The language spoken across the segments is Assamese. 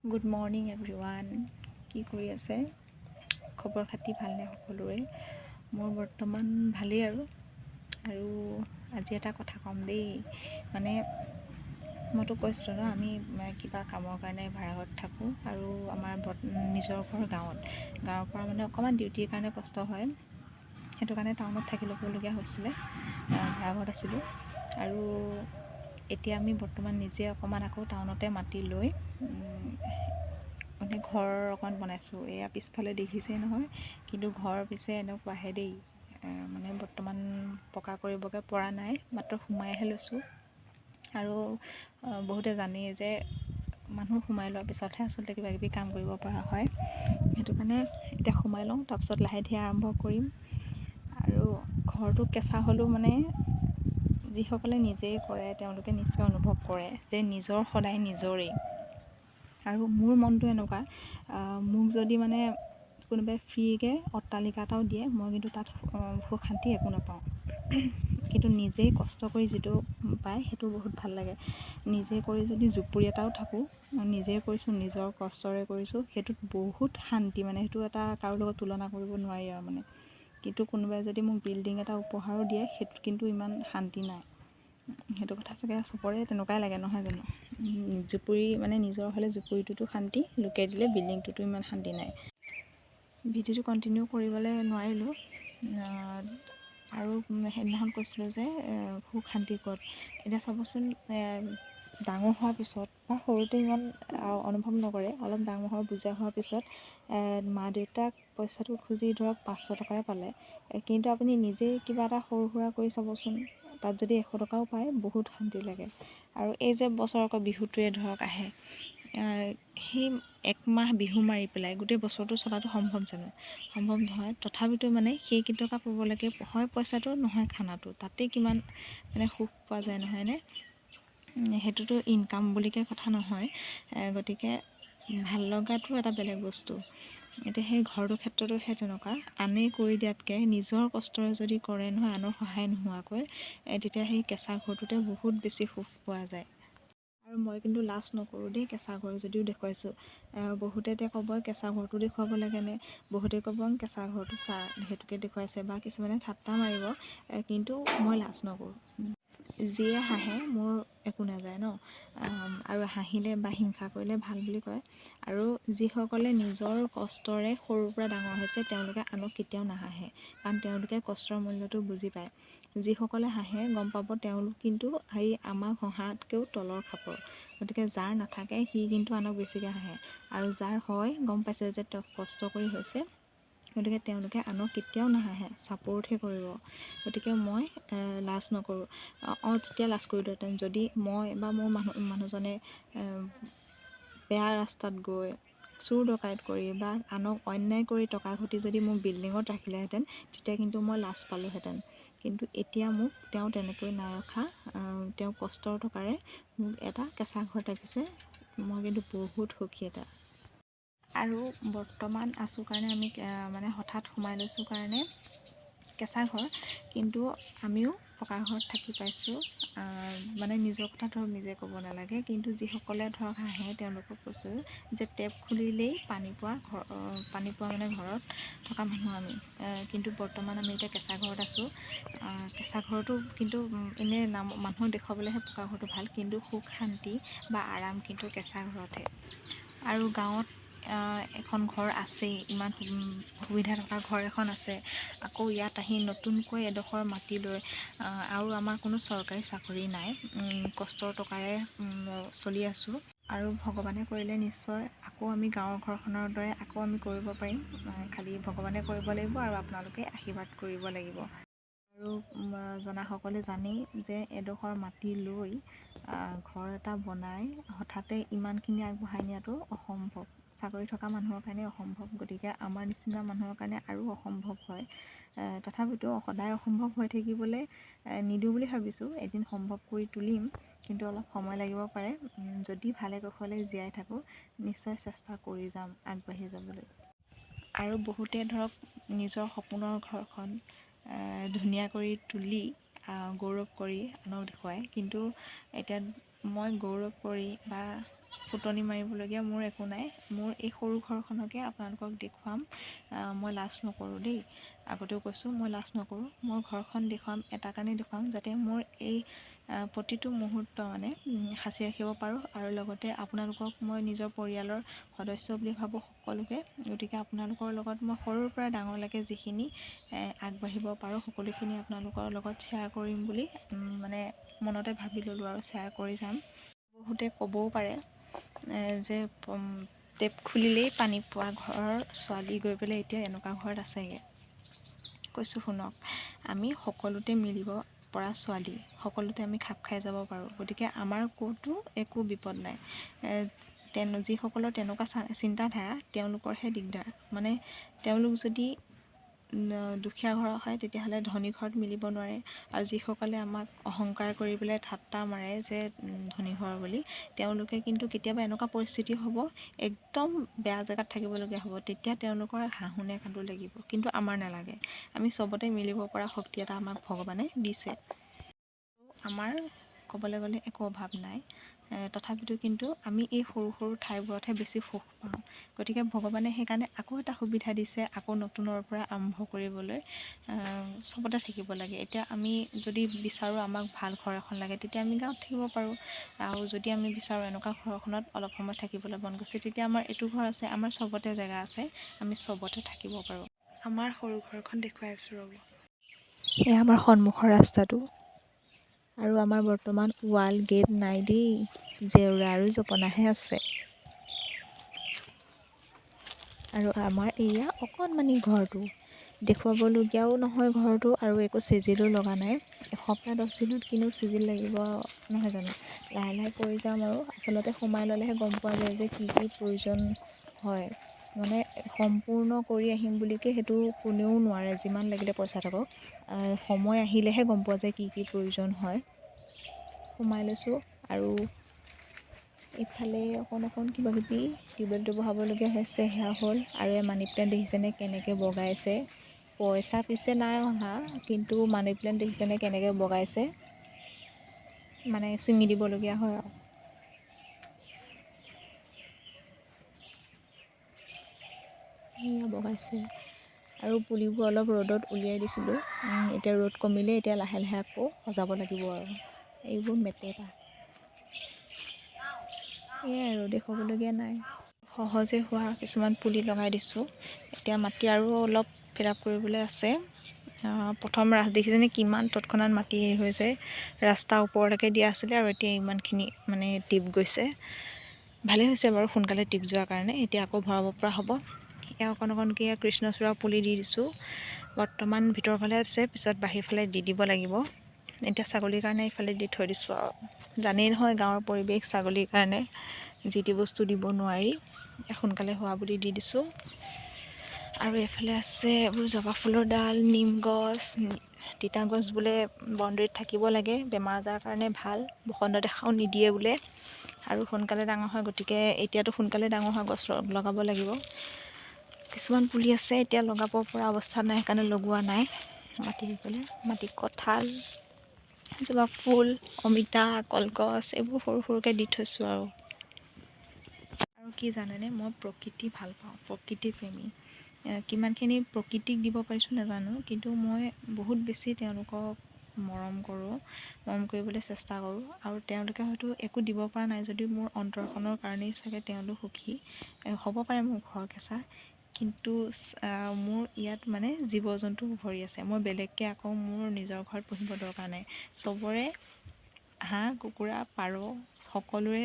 Good morning everyone. কি কৰি আছে? খবৰ খাতি ভালনে সকলোৰে? মোৰ বৰ্তমান ভালেই আৰু আজি এটা কথা ক'ম দেই। মানে মইতো কৈছিলোঁ ন, আমি কিবা কামৰ কাৰণে ভাড়াঘৰত থাকোঁ আৰু আমাৰ নিজৰ ঘৰ গাঁৱৰ পৰা মানে অকণমান ডিউটিৰ কাৰণে কষ্ট হয়, সেইটো কাৰণে টাউনত থাকি ল'বলগীয়া হৈছিলে। ভাড়াঘৰত আছিলোঁ আৰু এতিয়া আমি বৰ্তমান নিজে অকণমান আকৌ টাউনতে মাটি লৈ মানে ঘৰ অকণ বনাইছোঁ। এয়া পিছফালে দেখিছেই নহয়, কিন্তু ঘৰ পিছে এনেকুৱাহে দেই। মানে বৰ্তমান পকা কৰিবগৈ পৰা নাই, মাত্ৰ সোমাইহে লৈছোঁ। আৰু বহুতে জানেই যে মানুহ সোমাই লোৱাৰ পিছতহে আচলতে কিবা কিবি কাম কৰিব পৰা হয়। সেইটো কাৰণে এতিয়া সোমাই লওঁ, তাৰপিছত লাহে ধীৰে আৰম্ভ কৰিম। আৰু ঘৰটো কেঁচা হ'লেও মানে যিসকলে নিজেই কৰে তেওঁলোকে নিশ্চয় অনুভৱ কৰে যে নিজৰ সদায় নিজৰেই। আৰু মোৰ মনটো এনেকুৱা, মোক যদি মানে কোনোবাই ফ্ৰীকৈ অট্টালিকা এটাও দিয়ে, মই কিন্তু তাত সুখ শান্তি একো নাপাওঁ। কিন্তু নিজেই কষ্ট কৰি যিটো পায় সেইটো বহুত ভাল লাগে। নিজে কৰি যদি জুপুৰি এটাও থাকোঁ, নিজে কৰিছোঁ, নিজৰ কষ্টৰে কৰিছোঁ, সেইটোত বহুত শান্তি। মানে সেইটো এটা কাৰো লগত তুলনা কৰিব নোৱাৰি আৰু মানে। কিন্তু কোনোবাই যদি মোক বিল্ডিং এটা উপহাৰো দিয়ে, সেইটোত কিন্তু ইমান শান্তি নাই। সেইটো কথা চাগে চবৰে তেনেকুৱাই লাগে নহয় জানো? জুপুৰি মানে নিজৰ হ'লে জুপুৰিটোতো শান্তি, লোকে দিলে বিল্ডিংটোতো ইমান শান্তি নাই। ভিডিঅ'টো কণ্টিনিউ কৰিবলৈ নোৱাৰিলোঁ। আৰু সেইদিনাখন কৈছিলোঁ যে সুখ শান্তি ক'ত। এতিয়া চাবচোন, ডাঙৰ হোৱাৰ পিছত বা সৰুতে ইমান অনুভৱ নকৰে, অলপ ডাঙৰ হোৱা বুজা হোৱাৰ পিছত মা দেউতাক পইচাটো খুজি ধৰক 500 টকাই পালে, কিন্তু আপুনি নিজেই কিবা এটা সৰু সুৰা কৰি চাবচোন, তাত যদি 100 টকাও পায় বহুত শান্তি লাগে। আৰু এই যে বছৰকৰ বিহুটোৱে ধৰক আহে, সেই একমাহ বিহু মাৰি পেলাই গোটেই বছৰটো চলাটো সম্ভৱ জানো? সম্ভৱ নহয়। তথাপিতো মানে সেই কেইটকা পাবলৈকে হয় পইচাটো, নহয় খানাটো, তাতেই কিমান মানে সুখ পোৱা যায় নহয়নে? সেইটোতো ইনকাম বুলিকে কথা নহয়। গতিকে ভাল লগাটো এটা বেলেগ বস্তু। এতিয়া সেই ঘৰটোৰ ক্ষেত্ৰতো সেই তেনেকুৱা, আনে কৰি দিয়াতকৈ নিজৰ কষ্টৰে যদি কৰে নহয়, আনৰ সহায় নোহোৱাকৈ, তেতিয়া সেই কেঁচা ঘৰটোতে বহুত বেছি সুখ পোৱা যায়। আৰু মই কিন্তু লাজ নকৰোঁ দেই, কেঁচা ঘৰ যদিও দেখুৱাইছোঁ। বহুতে এতিয়া ক'ব কেঁচা ঘৰটো দেখুৱাব লাগেনে, বহুতে ক'ব কেঁচা ঘৰটো চা সেইটোকে দেখুৱাইছে, বা কিছুমানে ঠাট্টা মাৰিব, কিন্তু মই লাজ নকৰোঁ। যিয়ে হাঁহে মোৰ একো নাযায় ন, আৰু হাঁহিলে বা হিংসা কৰিলে ভাল বুলি কয়। আৰু যিসকলে নিজৰ কষ্টৰে সৰুৰ পৰা ডাঙৰ হৈছে তেওঁলোকে আনক কেতিয়াও নাহাঁহে, কাৰণ তেওঁলোকে কষ্টৰ মূল্যটো বুজি পায়। যিসকলে হাঁহে গম পাব তেওঁলোক কিন্তু আমাক হঁহাতকৈও তলৰ খাপৰ। গতিকে যাৰ নাথাকে সি কিন্তু আনক বেছিকৈ হাঁহে, আৰু যাৰ হয় গম পাইছে যে তেওঁ কষ্ট কৰি হৈছে, গতিকে তেওঁলোকে আনক কেতিয়াও নাহাঁহে, ছাপোৰ্টহে কৰিব। গতিকে মই লাজ নকৰোঁ। তেতিয়া লাজ কৰিলোহেঁতেন যদি মই বা মোৰ মানুহজনে বেয়া ৰাস্তাত গৈ চুৰ ডকাইত কৰি বা আনক অন্যায় কৰি টকা ঘটি যদি মোক বিল্ডিঙত ৰাখিলেহেঁতেন, তেতিয়া কিন্তু মই লাজ পালোঁহেঁতেন। কিন্তু এতিয়া মোক তেওঁ তেনেকৈ নাৰখা, তেওঁ কষ্টৰ টকাৰে মোক এটা কেঁচা ঘৰত ৰাখিছে। মই কিন্তু বহুত সুখী এটা। আৰু বৰ্তমান আছোঁ কাৰণে আমি মানে হঠাৎ সোমাই লৈছোঁ কাৰণে কেঁচা ঘৰ, কিন্তু আমিও পকা ঘৰত থাকি পাইছোঁ। মানে নিজৰ কথা ধৰক নিজে ক'ব নালাগে, কিন্তু যিসকলে ধৰক হাঁহে তেওঁলোকক কৈছোঁ যে টেপ খুলিলেই পানী পোৱা মানে ঘৰত থকা মানুহ আমি। কিন্তু বৰ্তমান আমি এতিয়া কেঁচা ঘৰত আছোঁ। কেঁচা ঘৰটো কিন্তু এনেই মানুহক দেখুৱাবলৈহে পকা ঘৰটো ভাল, কিন্তু সুখ শান্তি বা আৰাম কিন্তু কেঁচা ঘৰতহে। আৰু গাঁৱত এখন ঘৰ আছেই, ইমান সুবিধা থকা ঘৰ এখন আছে, আকৌ ইয়াত আহি নতুনকৈ এডোখৰ মাটি লৈ, আৰু আমাৰ কোনো চৰকাৰী চাকৰি নাই, কষ্টৰ টকাৰে চলি আছোঁ। আৰু ভগৱানে কৰিলে নিশ্চয় আকৌ আমি গাঁৱৰ ঘৰখনৰ দৰে আকৌ আমি কৰিব পাৰিম। খালি ভগৱানে কৰিব লাগিব আৰু আপোনালোকে আশীৰ্বাদ কৰিব লাগিব। আৰু জনাসকলে জানেই যে এডোখৰ মাটি লৈ ঘৰ এটা বনাই হঠাতে ইমানখিনি আগবঢ়াই নিয়াটো অসম্ভৱ। চাকৰি থকা মানুহৰ কাৰণে অসম্ভৱ, গতিকে আমাৰ নিচিনা মানুহৰ কাৰণে আৰু অসম্ভৱ হয়। তথাপিতো সদায় অসম্ভৱ হৈ থাকিবলৈ নিদিওঁ বুলি ভাবিছোঁ। এদিন সম্ভৱ কৰি তুলিম, কিন্তু অলপ সময় লাগিব পাৰে। যদি ভালে কুশলে জীয়াই থাকোঁ নিশ্চয় চেষ্টা কৰি যাম আগবাঢ়ি যাবলৈ। আৰু বহুতে ধৰক নিজৰ সপোনৰ ঘৰখন ধুনীয়া কৰি তুলি গৌৰৱ কৰি আনক দেখুৱায়, কিন্তু এতিয়া মই গৌৰৱ কৰি বা ফুটনি মাৰিবলগীয়া মোৰ একো নাই। মোৰ এই সৰু ঘৰখনকে আপোনালোকক দেখুৱাম। মই লাজ নকৰোঁ দেই, আগতেও কৈছোঁ মই লাজ নকৰোঁ। মোৰ ঘৰখন দেখুৱাম এটা কাৰণেই দেখুৱাম যাতে মোৰ এই প্ৰতিটো মুহূৰ্ত মানে সাঁচি ৰাখিব পাৰোঁ, আৰু লগতে আপোনালোকক মই নিজৰ পৰিয়ালৰ সদস্য বুলি ভাবোঁ সকলোকে। গতিকে আপোনালোকৰ লগত মই সৰুৰ পৰা ডাঙৰলৈকে যিখিনি আগবাঢ়িব পাৰোঁ সকলোখিনি আপোনালোকৰ লগত শ্বেয়াৰ কৰিম বুলি মানে মনতে ভাবি ল'লোঁ আৰু শ্বেয়াৰ কৰি যাম। বহুতে ক'বও পাৰে যে টেপ খুলিলেই পানী পোৱা ঘৰৰ ছোৱালী গৈ পেলাই এতিয়া এনেকুৱা ঘৰত আছেগৈ। কৈছোঁ শুনক, আমি সকলোতে মিলিব পৰা ছোৱালী, সকলোতে আমি খাপ খাই যাব পাৰোঁ। গতিকে আমাৰ ক'তো একো বিপদ নাই। যিসকলৰ তেনেকুৱা চিন্তাধাৰা তেওঁলোকৰহে দিগদাৰ। মানে তেওঁলোক যদি দুখীয়া ঘৰৰ হয় তেতিয়াহ'লে ধনী ঘৰত মিলিব নোৱাৰে, আৰু যিসকলে আমাক অহংকাৰ কৰি পেলাই ঠাট্টা মাৰে যে ধনী ঘৰ বুলি, তেওঁলোকে কিন্তু কেতিয়াবা এনেকুৱা পৰিস্থিতি হ'ব একদম বেয়া জেগাত থাকিবলগীয়া হ'ব, তেতিয়া তেওঁলোকৰ হাঁহুনে কান্দো লাগিব, কিন্তু আমাৰ নালাগে। আমি চবতে মিলিব পৰা শক্তি এটা আমাক ভগৱানে দিছে। আমাৰ ক'বলৈ গ'লে একো অভাৱ নাই। তথাপিতো কিন্তু আমি এই সৰু সৰু ঠাইবোৰতহে বেছি সুখ পাওঁ। গতিকে ভগৱানে সেইকাৰণে আকৌ এটা সুবিধা দিছে, আকৌ নতুনৰ পৰা আৰম্ভ কৰিবলৈ। চবতে থাকিব লাগে। এতিয়া আমি যদি বিচাৰোঁ আমাক ভাল ঘৰ এখন লাগে, তেতিয়া আমি গাঁৱত থাকিব পাৰোঁ। আৰু যদি আমি বিচাৰোঁ এনেকুৱা ঘৰখনত অলপ সময় থাকিবলৈ মন গৈছে, তেতিয়া আমাৰ এইটো ঘৰ আছে, আমাৰ চবতে জেগা আছে, আমি চবতে থাকিব পাৰোঁ। আমাৰ সৰু ঘৰখন দেখুৱাই আছোঁ ৰ'ব। এয়া আমাৰ সন্মুখৰ ৰাস্তাটো, আৰু আমাৰ বৰ্তমান ৱাল গেট নাই দেই, জেওৰা আৰু জপনাহে আছে। আৰু আমাৰ এয়া অকণমানি ঘৰটো, দেখুৱাবলগীয়াও নহয় ঘৰটো, আৰু একো চিজিলো লগা নাই। এসপ্তাহ 10 দিনত কিনো চিজিল লাগিব নহয় জানো। লাহে লাহে কৰি যাম, আৰু আচলতে সোমাই ল'লেহে গম পোৱা যায় যে কি কি প্ৰয়োজন হয়। মানে সম্পূৰ্ণ কৰি আহিম বুলিকে সেইটো কোনেও নোৱাৰে, যিমান লাগিলে পইচা থাকক। সময় আহিলেহে গম পোৱা যায় কি কি প্ৰয়োজন হয়। সোমাই লৈছোঁ, আৰু এইফালে অকণ কিবা কিবি টিউবৱেলটো বহাবলগীয়া হৈছে, সেয়া হ'ল। আৰু এই মানি প্লেণ্ট দেখিছেনে কেনেকৈ বগাইছে। পইচা পিছে নাই অহা, কিন্তু মানি প্লেণ্ট দেখিছেনে কেনেকৈ বগাইছে, মানে ছিঙি দিবলগীয়া হয় আৰু। এয়া বগাইছে। আৰু পুলিবোৰ অলপ ৰ'দত উলিয়াই দিছিলোঁ। এতিয়া ৰ'দ কমিলে এতিয়া লাহে লাহে আকৌ সজাব লাগিব আৰু। এইবোৰ মেটেকা এয়াই আৰু দেখুৱাবলগীয়া নাই। সহজে হোৱা কিছুমান পুলি লগাই দিছোঁ। এতিয়া মাটি আৰু অলপ ফিল আপ কৰিবলৈ আছে। প্ৰথম দেখিছেনে কিমান তৎক্ষণাত মাটি হেৰি হৈছে। ৰাস্তা ওপৰলৈকে দিয়া আছিলে, আৰু এতিয়া ইমানখিনি মানে টিপ গৈছে। ভালেই হৈছে বাৰু সোনকালে টিপ যোৱাৰ কাৰণে। এতিয়া আকৌ ভৰাব পৰা হ'ব। এয়া অকণকৈ কৃষ্ণচূড়া পুলি দি দিছোঁ। বৰ্তমান ভিতৰৰ ফালে আছে, পিছত বাহিৰ ফালে দি দিব লাগিব। এতিয়া ছাগলীৰ কাৰণে এইফালে দি থৈ দিছোঁ আৰু। জানেই নহয় গাঁৱৰ পৰিৱেশ, ছাগলীৰ কাৰণে যি টি বস্তু দিব নোৱাৰি। সোনকালে হোৱা বুলি দি দিছোঁ। আৰু এইফালে আছে এইবোৰ জবা ফুলৰ ডাল, নিম গছ, তিতা গছ বোলে বাউণ্ডেৰীত থাকিব লাগে, বেমাৰ আজাৰৰ কাৰণে ভাল, বসন্ত দেখাও নিদিয়ে বোলে, আৰু সোনকালে ডাঙৰ হয়। গতিকে এতিয়াতো সোনকালে ডাঙৰ হোৱা গছ লগাব লাগিব। কিছুমান পুলি আছে এতিয়া লগাব পৰা অৱস্থাত নাই, সেইকাৰণে লগোৱা নাই। মাটি কঁঠাল, জবা ফুল, অমিতা, কলগছ এইবোৰ সৰু সৰুকৈ দি থৈছোঁ আৰু। কি জানেনে, মই প্ৰকৃতি ভাল পাওঁ, প্ৰকৃতি প্ৰেমী। কিমানখিনি প্ৰকৃতিক দিব পাৰিছোঁ নাজানো, কিন্তু মই বহুত বেছি তেওঁলোকক মৰম কৰোঁ, মৰম কৰিবলৈ চেষ্টা কৰোঁ। আৰু তেওঁলোকে হয়তো একো দিব পৰা নাই যদিও মোৰ অন্তৰখনৰ কাৰণেই চাগে তেওঁলোক সুখী হ'ব পাৰে। মোৰ ঘৰ কেঁচা, কিন্তু মোৰ ইয়াত মানে জীৱ জন্তু ভৰি আছে। মই বেলেগকৈ আকৌ মোৰ নিজৰ ঘৰত পুহিব দৰকাৰ নাই। চবৰে হাঁহ, কুকুৰা, পাৰ সকলোৰে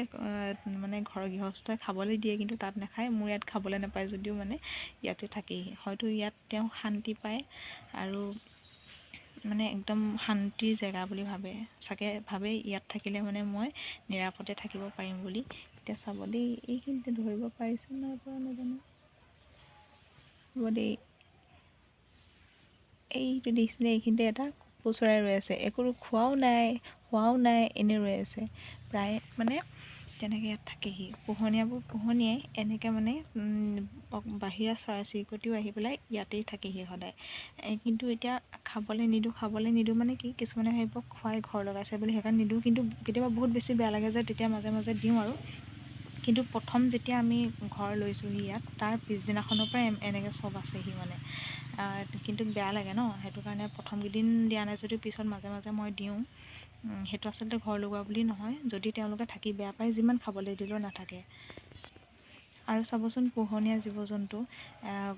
মানে ঘৰৰ গৃহস্থই খাবলৈ দিয়ে, কিন্তু তাত নাখায়। মোৰ ইয়াত খাবলৈ নাপায় যদিও মানে ইয়াতে থাকেহি। হয়তো ইয়াত তেওঁ শান্তি পায়, আৰু মানে একদম শান্তিৰ জেগা বুলি ভাবে চাগে, ইয়াত থাকিলে মানে মই নিৰাপদে থাকিব পাৰিম বুলি। এতিয়া চাব দেই, এইখিনিতে ধৰিব পাৰিছে নাই পৰা নাজানো। হ'ব দেই, এইটো দেখিছিলে, এইখিনিতে এটা কপৌ চৰাই ৰৈ আছে। একো খোৱাও নাই, খোৱাও নাই, এনেই ৰৈ আছে। প্ৰায় মানে তেনেকৈ ইয়াত থাকেহি। পোহনীয়াই এনেকৈ মানে বাহিৰা চৰাই চিৰিকটিও আহি পেলাই ইয়াতেই থাকেহি সদায়। কিন্তু এতিয়া খাবলৈ নিদিওঁ মানে কি, কিছুমানে ভাবিব খুৱাই ঘৰ লগাইছে বুলি, সেইকাৰণে নিদিওঁ। কিন্তু কেতিয়াবা বহুত বেছি বেয়া লাগে যে তেতিয়া মাজে মাজে দিওঁ আৰু। কিন্তু প্ৰথম যেতিয়া আমি ঘৰ লৈছোঁহি ইয়াত তাৰ পিছদিনাখনৰ পৰা এনেকৈ চব আছেহি মানে কিন্তু বেয়া লাগে ন সেইটো কাৰণে প্ৰথম কেইদিন দিয়া নাই যদিও পিছত মাজে মাজে মই দিওঁ সেইটো আচলতে ঘৰ লগোৱা বুলি নহয় যদি তেওঁলোকে থাকি বেয়া পায় যিমান খাবলৈ দিলেও নাথাকে আৰু চাবচোন পোহনীয়া জীৱ জন্তু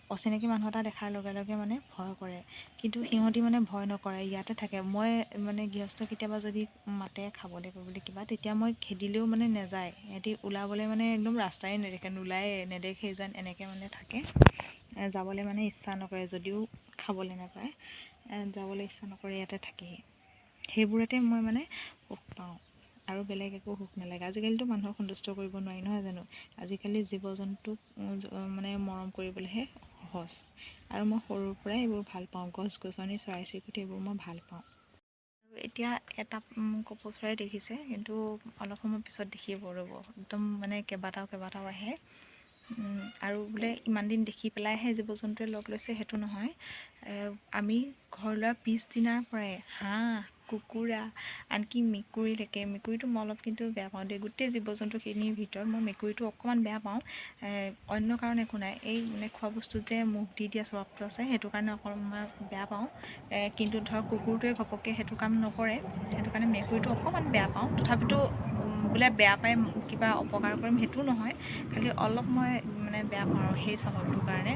অচিনাকি মানুহ এটা দেখাৰ লগে লগে মানে ভয় কৰে কিন্তু সিহঁতি মানে ভয় নকৰে ইয়াতে থাকে মই মানে গৃহস্থ কেতিয়াবা যদি মাতে খাবলৈ কৰিবলৈ কিবা তেতিয়া মই খেদিলেও মানে নাযায় সিহঁতি ওলাবলৈ মানে একদম ৰাস্তাই নেদেখে নোলায়ে নেদেখে যেন এনেকৈ মানে থাকে যাবলৈ মানে ইচ্ছা নকৰে যদিও খাবলৈ নাপায় যাবলৈ ইচ্ছা নকৰে ইয়াতে থাকেহি সেইবোৰতে মই মানে সুখ পাওঁ আৰু বেলেগ একো সুখ নালাগে আজিকালিতো মানুহক সন্তুষ্ট কৰিব নোৱাৰি নহয় জানো আজিকালি জীৱ জন্তুক মানে মৰম কৰিবলৈহে সহজ আৰু মই সৰুৰ পৰাই এইবোৰ ভাল পাওঁ গছ গছনি চৰাই চিৰিকটি এইবোৰ মই ভাল পাওঁ আৰু এতিয়া এটা কপৌ চৰাই দেখিছে কিন্তু অলপ সময় পিছত দেখিব ৰ'ব একদম মানে কেইবাটাও আহে আৰু বোলে ইমান দিন দেখি পেলাইহে জীৱ জন্তুৱে লগ লৈছে সেইটো নহয় আমি ঘৰ লোৱাৰ পিছদিনাৰ পৰাই হাঁহ কুকুৰা আনকি মেকুৰীটো মই অলপ কিন্তু বেয়া পাওঁ দেই গোটেই জীৱ জন্তুখিনিৰ ভিতৰত মই মেকুৰীটো অকণমান বেয়া পাওঁ অন্য কাৰণ একো নাই এই মানে খোৱা বস্তুত যে মুখ দি দিয়া স্বভাৱটো আছে সেইটো কাৰণে অকণমান বেয়া পাওঁ কিন্তু ধৰক কুকুৰটোৱে ঘপককৈ সেইটো কাম নকৰে সেইটো কাৰণে মেকুৰীটো অকণমান বেয়া পাওঁ তথাপিতো বোলে বেয়া পাই কিবা অপকাৰ কৰিম সেইটোও নহয় খালি অলপ মই মানে বেয়া পাওঁ আৰু সেই স্বভাৱটোৰ কাৰণে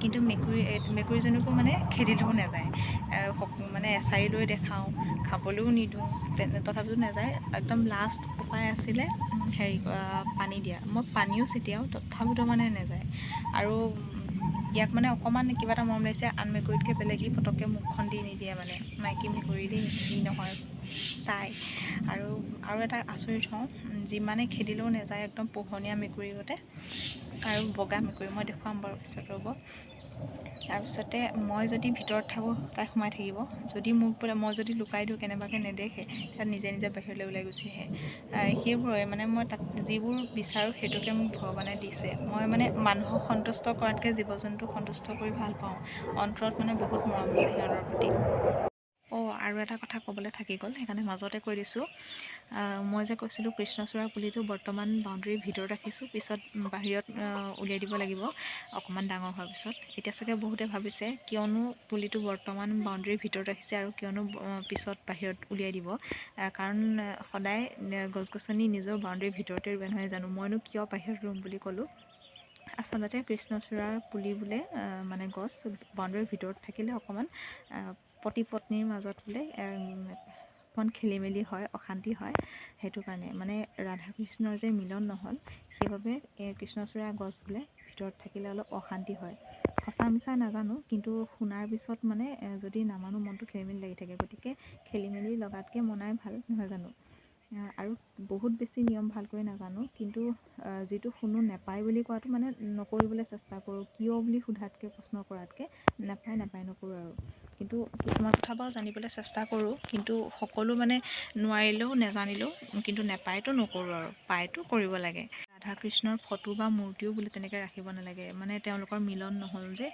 কিন্তু মেকুৰীজনীকো মানে খেদিলেও নাযায় মানে এছাৰি লৈ দেখাওঁ খাবলৈও নিদিওঁ তথাপিতো নাযায় একদম লাষ্ট উপায় আছিলে পানী দিয়া মই পানীও ছটিয়াওঁ তথাপিতো মানে নাযায় আৰু ইয়াক মানে অকণমান কিবা এটা মৰম লাগিছে আন মেকুৰীতকৈ বেলেগ ই পটককৈ মুখখন দি নিদিয়ে মানে মাইকী মেকুৰী দেই ই নহয় তাই আৰু এটা আচৰিত হওঁ যিমানে খেদিলেও নাযায় একদম পোহনীয়া মেকুৰী গতে আৰু বগা মেকুৰী মই দেখুৱাম বাৰু পিছত ৰ'ব তাৰপিছতে মই যদি ভিতৰত থাকোঁ তাই সোমাই থাকিব যদি মোক বোলে মই যদি লুকাই দিওঁ কেনেবাকৈ নেদেখে তাত নিজে বাহিৰলৈ ওলাই গুচি আহে সেইবোৰে মানে মই তাত যিবোৰ বিচাৰোঁ সেইটোকে মোক ভগৱানে দিছে মই মানে মানুহক সন্তুষ্ট কৰাতকৈ জীৱ জন্তুক সন্তুষ্ট কৰি ভাল পাওঁ অন্তৰত মানে বহুত মৰম আছে সিহঁতৰ প্ৰতি আৰু এটা কথা ক'বলৈ থাকি গ'ল সেইকাৰণে মাজতে কৈ দিছোঁ মই যে কৈছিলোঁ কৃষ্ণচূড়া পুলিটো বৰ্তমান বাউণ্ডেৰীৰ ভিতৰত ৰাখিছোঁ পিছত বাহিৰত উলিয়াই দিব লাগিব অকণমান ডাঙৰ হোৱাৰ পিছত এতিয়া চাগে বহুতে ভাবিছে কিয়নো পুলিটো বৰ্তমান বাউণ্ডেৰীৰ ভিতৰত ৰাখিছে আৰু কিয়নো পিছত বাহিৰত উলিয়াই দিব কাৰণ সদায় গছ গছনি নিজৰ বাউণ্ডেৰীৰ ভিতৰতে ৰুৱে নহয় জানো মইনো কিয় বাহিৰত ৰুম বুলি ক'লোঁ আচলতে কৃষ্ণচূড়াৰ পুলি বোলে মানে গছ বাউণ্ডেৰীৰ ভিতৰত থাকিলে অকণমান পতি পত্নীৰ মাজত বোলে অকণমান খেলি মেলি হয় অশান্তি হয় সেইটো কাৰণে মানে ৰাধা কৃষ্ণৰ যে মিলন নহ'ল সেইবাবে কৃষ্ণচূড়া গছ বোলে ভিতৰত থাকিলে অলপ অশান্তি হয় সঁচা মিছা নাজানো কিন্তু শুনাৰ পিছত মানে যদি নামানো মনটো খেলি মেলি লাগি থাকে গতিকে খেলি মেলি লগাতকৈ মনাই ভাল নহয় জানো আৰু বহুত বেছি নিয়ম ভালকৈ নাজানো কিন্তু যিটো শুনো নেপায় বুলি কোৱাটো মানে নকৰিবলৈ চেষ্টা কৰোঁ কিয় বুলি সোধাতকৈ প্ৰশ্ন কৰাতকৈ নেপায় নকৰোঁ আৰু কিন্তু কিছুমান কথা বাৰু জানিবলৈ চেষ্টা কৰোঁ কিন্তু সকলো মানে নোৱাৰিলেও নেজানিলেও কিন্তু নেপায়তো নকৰোঁ আৰু পায়তো কৰিব লাগে ৰাধা কৃষ্ণৰ ফটো বা মূৰ্তিও বুলি তেনেকৈ ৰাখিব নালাগে মানে তেওঁলোকৰ মিলন নহ'ল যে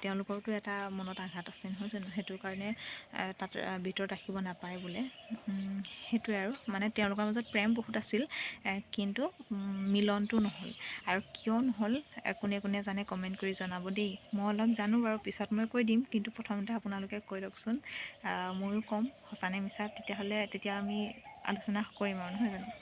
তেওঁলোকৰতো এটা মনত আঘাত আছে নহয় জানো সেইটো কাৰণে তাত ভিতৰত ৰাখিব নাপায় বোলে সেইটোৱে আৰু মানে তেওঁলোকৰ মাজত প্ৰেম বহুত আছিল কিন্তু মিলনটো নহ'ল আৰু কিয় নহ'ল কোনে জানে কমেণ্ট কৰি জনাব দেই মই অলপ জানো বাৰু পিছত মই কৈ দিম কিন্তু প্ৰথমতে আপোনালোকে কৈ লওকচোন ময়ো ক'ম সঁচা নে মিছা তেতিয়া আমি আলোচনা কৰিম আৰু নহয় জানো